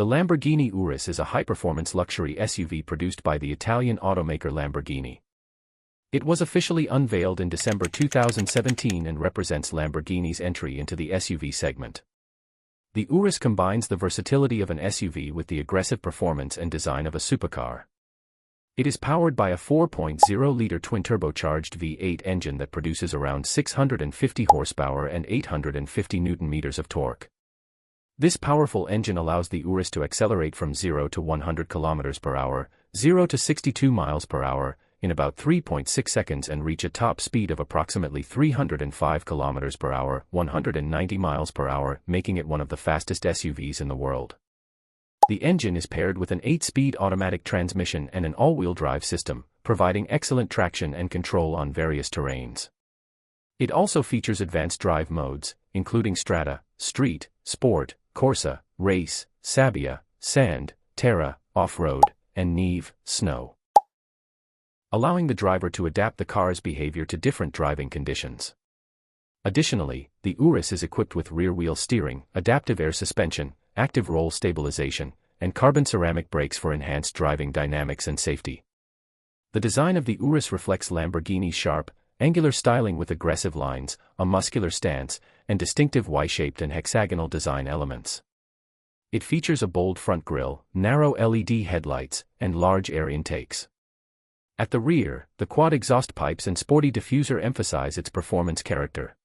The Lamborghini Urus is a high-performance luxury SUV produced by the Italian automaker Lamborghini. It was officially unveiled in December 2017 and represents Lamborghini's entry into the SUV segment. The Urus combines the versatility of an SUV with the aggressive performance and design of a supercar. It is powered by a 4.0-liter twin-turbocharged V8 engine that produces around 650 horsepower and 850 Nm of torque. This powerful engine allows the Urus to accelerate from 0 to 100 km per hour, 0 to 62 miles per hour, in about 3.6 seconds and reach a top speed of approximately 305 km per hour, 190 miles per hour, making it one of the fastest SUVs in the world. The engine is paired with an 8-speed automatic transmission and an all-wheel drive system, providing excellent traction and control on various terrains. It also features advanced drive modes, including Strada, Street, Sport, Corsa, Race, Sabbia, Sand, Terra, Off-Road, and Neve, Snow, allowing the driver to adapt the car's behavior to different driving conditions. Additionally, the Urus is equipped with rear-wheel steering, adaptive air suspension, active roll stabilization, and carbon ceramic brakes for enhanced driving dynamics and safety. The design of the Urus reflects Lamborghini's sharp, angular styling with aggressive lines, a muscular stance, and distinctive Y-shaped and hexagonal design elements. It features a bold front grille, narrow LED headlights, and large air intakes. At the rear, the quad exhaust pipes and sporty diffuser emphasize its performance character.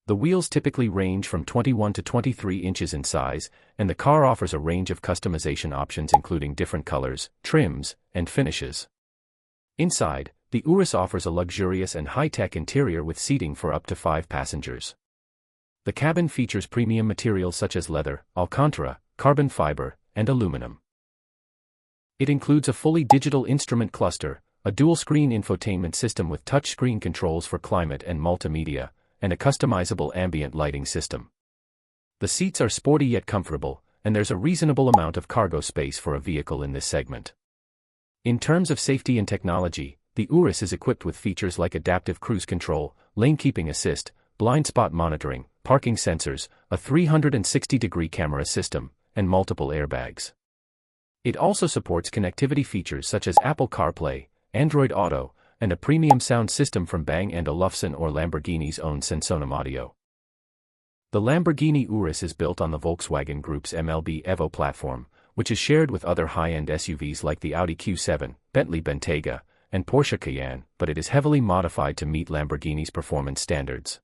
The wheels typically range from 21 to 23 inches in size, and the car offers a range of customization options including different colors, trims, and finishes. Inside, the Urus offers a luxurious and high-tech interior with seating for up to 5 passengers. The cabin features premium materials such as leather, Alcantara, carbon fiber, and aluminum. It includes a fully digital instrument cluster, a dual-screen infotainment system with touchscreen controls for climate and multimedia, and a customizable ambient lighting system. The seats are sporty yet comfortable, and there's a reasonable amount of cargo space for a vehicle in this segment. In terms of safety and technology, the Urus is equipped with features like adaptive cruise control, lane keeping assist, blind spot monitoring, parking sensors, a 360-degree camera system, and multiple airbags. It also supports connectivity features such as Apple CarPlay, Android Auto, and a premium sound system from Bang & Olufsen or Lamborghini's own Sensonum Audio. The Lamborghini Urus is built on the Volkswagen Group's MLB Evo platform, which is shared with other high-end SUVs like the Audi Q7, Bentley Bentayga, and Porsche Cayenne, but it is heavily modified to meet Lamborghini's performance standards.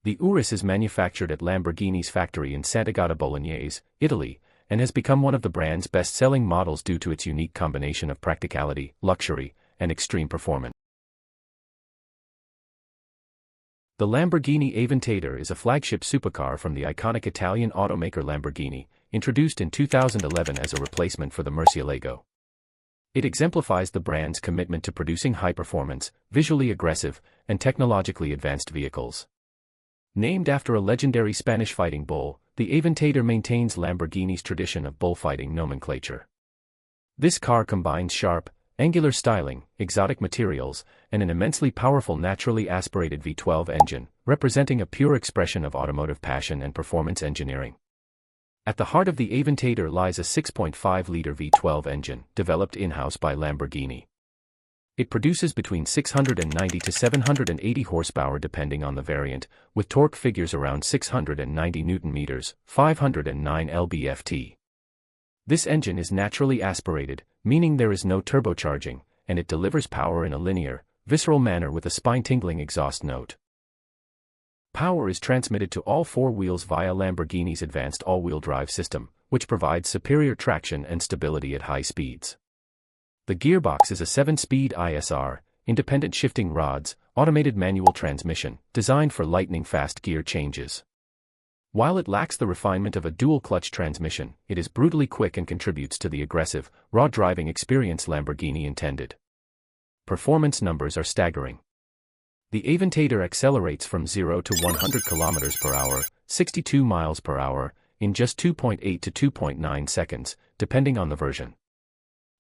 The Urus is manufactured at Lamborghini's factory in Sant'Agata Bolognese, Italy, and has become one of the brand's best-selling models due to its unique combination of practicality, luxury, and extreme performance. The Lamborghini Aventador is a flagship supercar from the iconic Italian automaker Lamborghini, introduced in 2011 as a replacement for the Murcielago. It exemplifies the brand's commitment to producing high-performance, visually aggressive, and technologically advanced vehicles. Named after a legendary Spanish fighting bull, the Aventador maintains Lamborghini's tradition of bullfighting nomenclature. This car combines sharp, angular styling, exotic materials, and an immensely powerful naturally aspirated V12 engine, representing a pure expression of automotive passion and performance engineering. At the heart of the Aventador lies a 6.5-liter V12 engine, developed in-house by Lamborghini. It produces between 690 to 780 horsepower depending on the variant, with torque figures around 690 Nm, 509 lb-ft. This engine is naturally aspirated, meaning there is no turbocharging, and it delivers power in a linear, visceral manner with a spine-tingling exhaust note. Power is transmitted to all 4 wheels via Lamborghini's advanced all-wheel drive system, which provides superior traction and stability at high speeds. The gearbox is a 7-speed ISR, independent shifting rods, automated manual transmission, designed for lightning-fast gear changes. While it lacks the refinement of a dual-clutch transmission, it is brutally quick and contributes to the aggressive, raw driving experience Lamborghini intended. Performance numbers are staggering. The Aventador accelerates from 0 to 100 km per hour, 62 miles per hour, in just 2.8 to 2.9 seconds, depending on the version.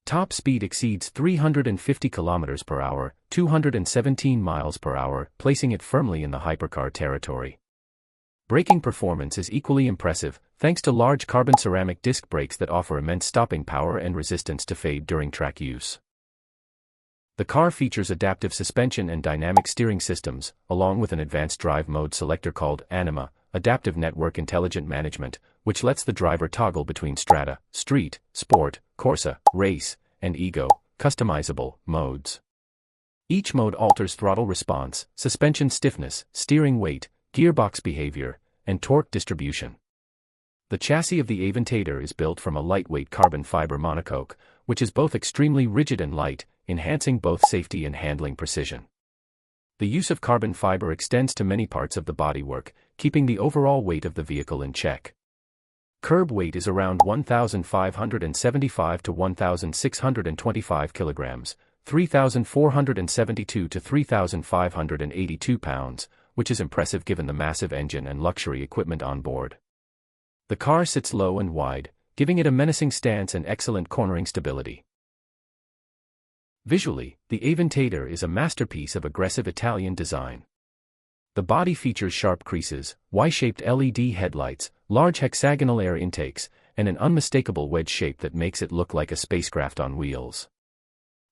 Top speed exceeds 350 km per hour, 217 miles per hour, placing it firmly in the hypercar territory. Braking performance is equally impressive, thanks to large carbon ceramic disc brakes that offer immense stopping power and resistance to fade during track use. The car features adaptive suspension and dynamic steering systems, along with an advanced drive mode selector called Anima, Adaptive Network Intelligent Management, which lets the driver toggle between Strata, Street, Sport, Corsa, Race, and Ego, customizable modes. Each mode alters throttle response, suspension stiffness, steering weight, gearbox behavior, and torque distribution. The chassis of the Aventador is built from a lightweight carbon fiber monocoque, which is both extremely rigid and light, enhancing both safety and handling precision. The use of carbon fiber extends to many parts of the bodywork, keeping the overall weight of the vehicle in check. Curb weight is around 1,575 to 1,625 kilograms, 3,472 to 3,582 pounds, which is impressive given the massive engine and luxury equipment on board. The car sits low and wide, giving it a menacing stance and excellent cornering stability. Visually, the Aventador is a masterpiece of aggressive Italian design. The body features sharp creases, Y-shaped LED headlights, large hexagonal air intakes, and an unmistakable wedge shape that makes it look like a spacecraft on wheels.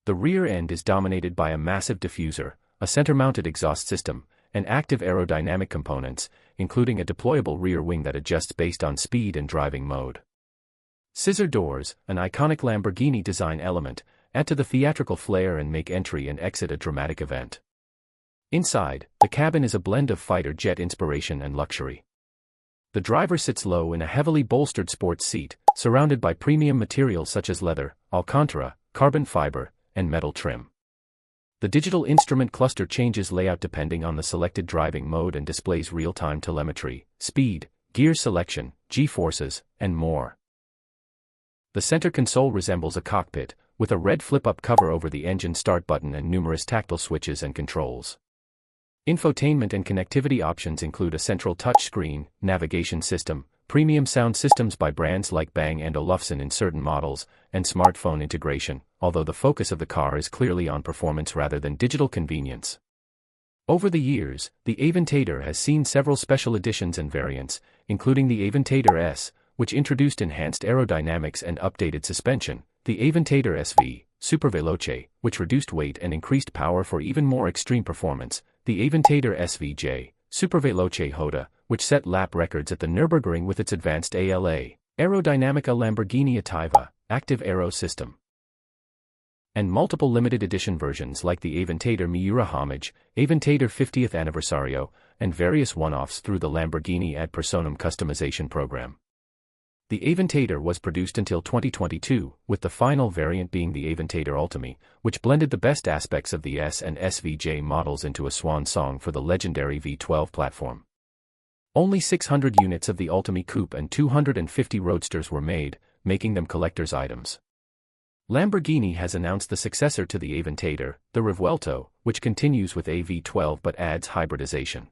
The rear end is dominated by a massive diffuser, a center-mounted exhaust system, and active aerodynamic components, including a deployable rear wing that adjusts based on speed and driving mode. Scissor doors, an iconic Lamborghini design element, add to the theatrical flair and make entry and exit a dramatic event. Inside, the cabin is a blend of fighter jet inspiration and luxury. The driver sits low in a heavily bolstered sports seat, surrounded by premium materials such as leather, Alcantara, carbon fiber, and metal trim. The digital instrument cluster changes layout depending on the selected driving mode and displays real-time telemetry, speed, gear selection, G-forces, and more. The center console resembles a cockpit, with a red flip-up cover over the engine start button and numerous tactile switches and controls. Infotainment and connectivity options include a central touchscreen, navigation system, premium sound systems by brands like Bang & Olufsen in certain models, and smartphone integration, although the focus of the car is clearly on performance rather than digital convenience. Over the years, the Aventador has seen several special editions and variants, including the Aventador S, which introduced enhanced aerodynamics and updated suspension, the Aventador SV, Superveloce, which reduced weight and increased power for even more extreme performance, the Aventador SVJ, Superveloce Hoda, which set lap records at the Nürburgring with its advanced ALA, Aerodynamica Lamborghini Attiva, active aero system. And multiple limited edition versions like the Aventador Miura Homage, Aventador 50th Anniversario, and various one-offs through the Lamborghini Ad Personam customization program. The Aventador was produced until 2022, with the final variant being the Aventador Ultimi, which blended the best aspects of the S and SVJ models into a swan song for the legendary V12 platform. Only 600 units of the Ultimi Coupe and 250 Roadsters were made, making them collector's items. Lamborghini has announced the successor to the Aventador, the Revuelto, which continues with a V12 but adds hybridization.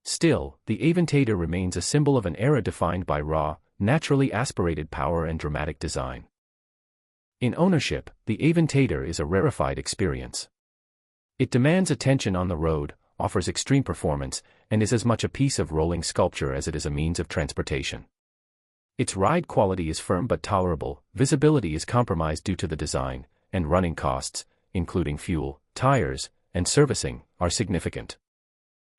Still, the Aventador remains a symbol of an era defined by raw, naturally aspirated power and dramatic design. In ownership, the Aventador is a rarefied experience. It demands attention on the road, offers extreme performance, and is as much a piece of rolling sculpture as it is a means of transportation. Its ride quality is firm but tolerable, visibility is compromised due to the design, and running costs, including fuel, tires, and servicing, are significant.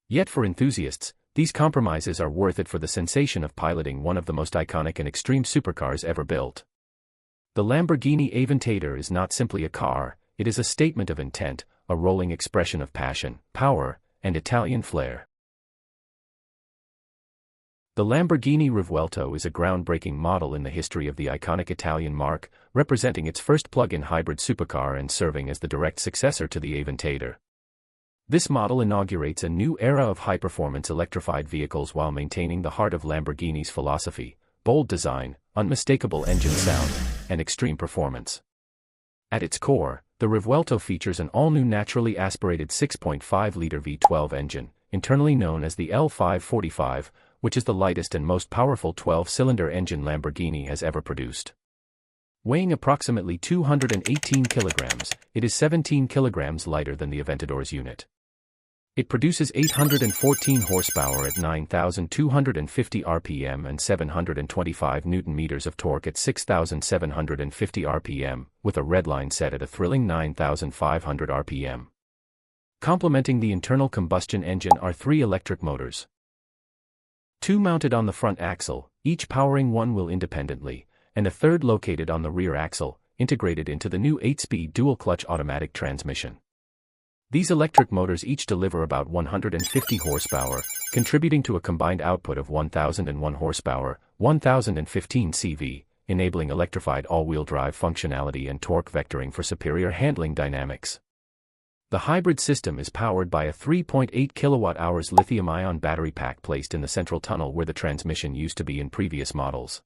Yet for enthusiasts, these compromises are worth it for the sensation of piloting one of the most iconic and extreme supercars ever built. The Lamborghini Aventador is not simply a car, it is a statement of intent, a rolling expression of passion, power, and Italian flair. The Lamborghini Revuelto is a groundbreaking model in the history of the iconic Italian marque, representing its first plug-in hybrid supercar and serving as the direct successor to the Aventador. This model inaugurates a new era of high-performance electrified vehicles while maintaining the heart of Lamborghini's philosophy: bold design, unmistakable engine sound, and extreme performance. At its core, the Revuelto features an all-new naturally aspirated 6.5-liter V12 engine, internally known as the L545, which is the lightest and most powerful 12-cylinder engine Lamborghini has ever produced. Weighing approximately 218 kilograms, it is 17 kilograms lighter than the Aventador's unit. It produces 814 horsepower at 9,250 rpm and 725 newton-meters of torque at 6,750 rpm, with a redline set at a thrilling 9,500 rpm. Complementing the internal combustion engine are 3 electric motors. 2 mounted on the front axle, each powering one wheel independently, and a third located on the rear axle, integrated into the new 8-speed dual-clutch automatic transmission. These electric motors each deliver about 150 horsepower, contributing to a combined output of 1,001 horsepower, 1,015 CV, enabling electrified all-wheel drive functionality and torque vectoring for superior handling dynamics. The hybrid system is powered by a 3.8 kWh lithium-ion battery pack placed in the central tunnel where the transmission used to be in previous models.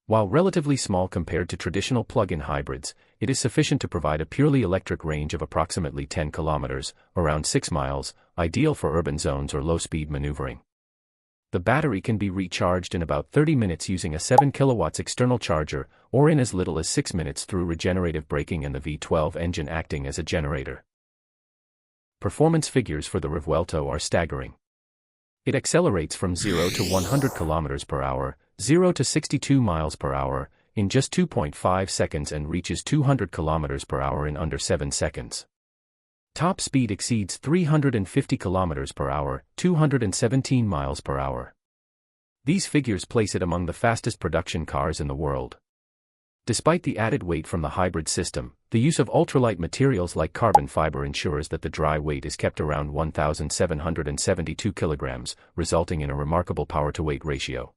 While relatively small compared to traditional plug-in hybrids, it is sufficient to provide a purely electric range of approximately 10 kilometers, around 6 miles, ideal for urban zones or low-speed maneuvering. The battery can be recharged in about 30 minutes using a 7 kilowatts external charger, or in as little as 6 minutes through regenerative braking and the V12 engine acting as a generator. Performance figures for the Revuelto are staggering. It accelerates from 0 to 100 km per hour, 0 to 62 miles per hour, in just 2.5 seconds and reaches 200 km per hour in under 7 seconds. Top speed exceeds 350 km per hour, 217 miles per hour. These figures place it among the fastest production cars in the world. Despite the added weight from the hybrid system, the use of ultralight materials like carbon fiber ensures that the dry weight is kept around 1,772 kilograms, resulting in a remarkable power-to-weight ratio.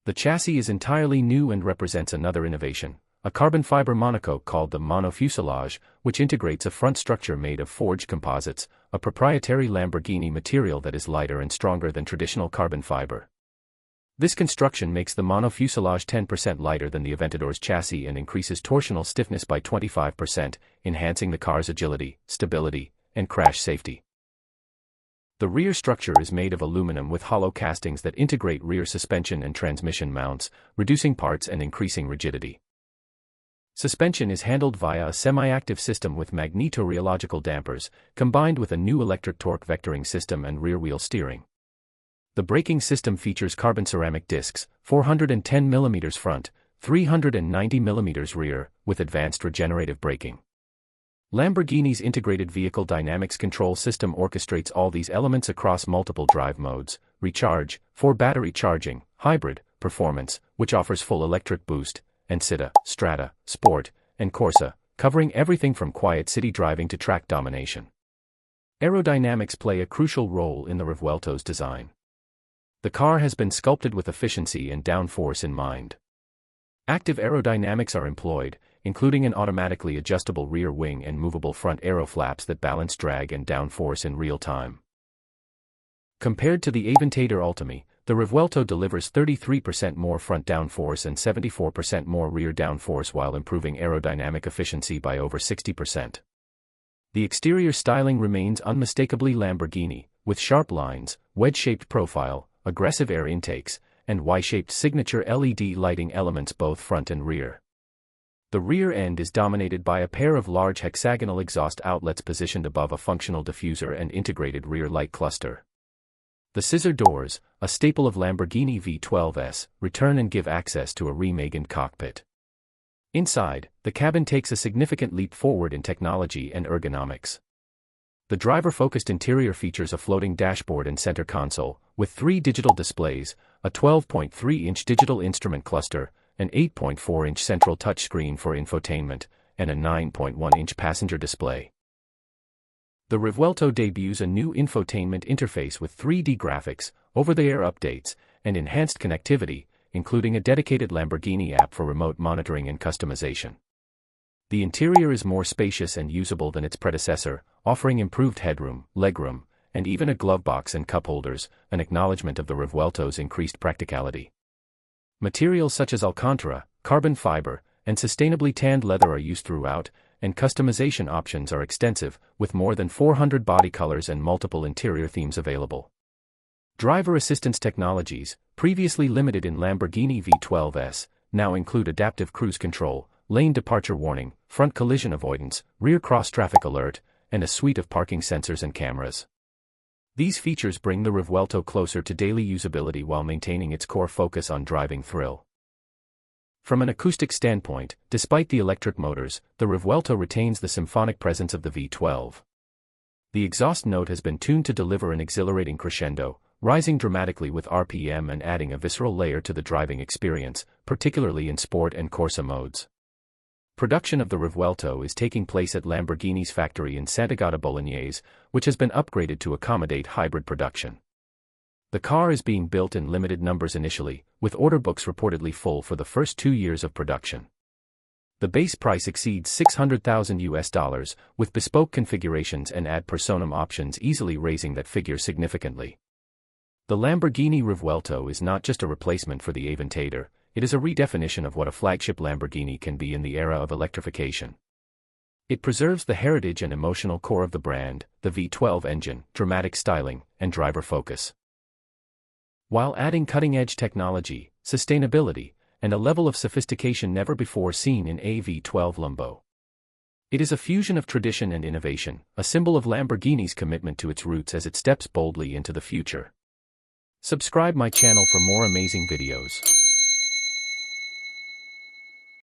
The chassis is entirely new and represents another innovation, a carbon fiber monocoque called the monofuselage, which integrates a front structure made of forged composites, a proprietary Lamborghini material that is lighter and stronger than traditional carbon fiber. This construction makes the monofuselage 10% lighter than the Aventador's chassis and increases torsional stiffness by 25%, enhancing the car's agility, stability, and crash safety. The rear structure is made of aluminum with hollow castings that integrate rear suspension and transmission mounts, reducing parts and increasing rigidity. Suspension is handled via a semi-active system with magnetorheological dampers, combined with a new electric torque vectoring system and rear-wheel steering. The braking system features carbon ceramic discs, 410 mm front, 390 mm rear, with advanced regenerative braking. Lamborghini's integrated vehicle dynamics control system orchestrates all these elements across multiple drive modes: recharge, for battery charging, hybrid, performance, which offers full electric boost, and Città, Strada, Sport, and Corsa, covering everything from quiet city driving to track domination. Aerodynamics play a crucial role in the Revuelto's design. The car has been sculpted with efficiency and downforce in mind. Active aerodynamics are employed, including an automatically adjustable rear wing and movable front aeroflaps that balance drag and downforce in real time. Compared to the Aventador Ultimi, the Revuelto delivers 33% more front downforce and 74% more rear downforce while improving aerodynamic efficiency by over 60%. The exterior styling remains unmistakably Lamborghini, with sharp lines, wedge-shaped profile, aggressive air intakes, and Y-shaped signature LED lighting elements both front and rear. The rear end is dominated by a pair of large hexagonal exhaust outlets positioned above a functional diffuser and integrated rear light cluster. The scissor doors, a staple of Lamborghini V12s, return and give access to a reimagined cockpit. Inside, the cabin takes a significant leap forward in technology and ergonomics. The driver-focused interior features a floating dashboard and center console, with 3 digital displays, a 12.3-inch digital instrument cluster, an 8.4-inch central touchscreen for infotainment, and a 9.1-inch passenger display. The Revuelto debuts a new infotainment interface with 3D graphics, over-the-air updates, and enhanced connectivity, including a dedicated Lamborghini app for remote monitoring and customization. The interior is more spacious and usable than its predecessor, offering improved headroom, legroom, and even a glove box and cup holders, an acknowledgement of the Revuelto's increased practicality. Materials such as Alcantara, carbon fiber, and sustainably tanned leather are used throughout, and customization options are extensive, with more than 400 body colors and multiple interior themes available. Driver assistance technologies, previously limited in Lamborghini V12s, now include adaptive cruise control, lane departure warning, front collision avoidance, rear cross-traffic alert, and a suite of parking sensors and cameras. These features bring the Revuelto closer to daily usability while maintaining its core focus on driving thrill. From an acoustic standpoint, despite the electric motors, the Revuelto retains the symphonic presence of the V12. The exhaust note has been tuned to deliver an exhilarating crescendo, rising dramatically with RPM and adding a visceral layer to the driving experience, particularly in sport and Corsa modes. Production of the Revuelto is taking place at Lamborghini's factory in Sant'Agata Bolognese, which has been upgraded to accommodate hybrid production. The car is being built in limited numbers initially, with order books reportedly full for the first 2 years of production. The base price exceeds $600,000, with bespoke configurations and ad personam options easily raising that figure significantly. The Lamborghini Revuelto is not just a replacement for the Aventador, it is a redefinition of what a flagship Lamborghini can be in the era of electrification. It preserves the heritage and emotional core of the brand, the V12 engine, dramatic styling, and driver focus, while adding cutting-edge technology, sustainability, and a level of sophistication never before seen in a V12 Lambo. It is a fusion of tradition and innovation, a symbol of Lamborghini's commitment to its roots as it steps boldly into the future. Subscribe my channel for more amazing videos.